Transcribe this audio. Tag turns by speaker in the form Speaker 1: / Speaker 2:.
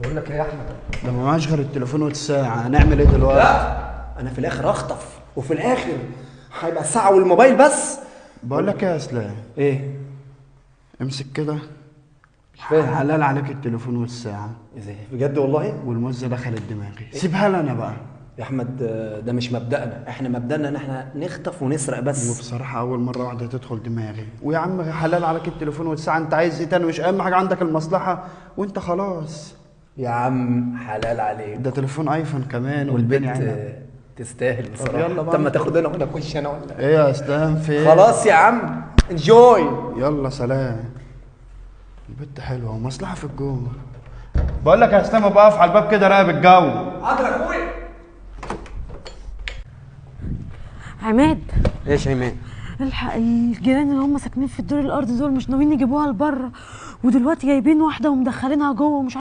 Speaker 1: بقول لك ايه يا احمد؟
Speaker 2: ده ما معاش غير التليفون والساعة، هنعمل ايه دلوقتي؟
Speaker 1: لا، انا في الاخر اخطف، وفي الاخر هيبقى الساعه والموبايل بس.
Speaker 2: بقول لك ايه يا اسلام،
Speaker 1: ايه؟
Speaker 2: امسك كده.
Speaker 1: مش فاهم.
Speaker 2: حلال عليك التليفون والساعة،
Speaker 1: ازاي بجد والله؟
Speaker 2: والمزة دخلت دماغي، سيبها لي انا بقى.
Speaker 1: يا احمد، ده مش مبدأنا، احنا مبدأنا ان احنا نخطف ونسرق بس.
Speaker 2: وبصراحة أول مرة واحدة تدخل دماغي، ويا عم حلال عليك التليفون والساعة، أنت عايز إيه تاني؟ مش أهم حاجة عندك المصلحة وأنت خلاص.
Speaker 1: يا عم حلال عليك.
Speaker 2: ده تليفون أيفون كمان
Speaker 1: والبنت
Speaker 2: والدنيا هنا.
Speaker 1: تستاهل بصراحه.
Speaker 2: يلا بقى.
Speaker 1: طب ما تاخد انا وانا اخش انا ولا
Speaker 2: إيه يا اسلام في إيه؟
Speaker 1: خلاص يا عم، انجوي.
Speaker 2: يلا سلام. البنت حلوة ومصلحة في الجو. بقول لك يا اسلام ابقى اقف على الباب كده راقب الجو.
Speaker 1: حاضر يا اخويا.
Speaker 3: عماد،
Speaker 1: ايش يا ايمان؟
Speaker 3: الحق الجيران اللي هم ساكنين في الدور الارضي دول مش ناويين يجيبوها لبره، ودلوقتي جايبين واحده ومدخلينها جوه ومش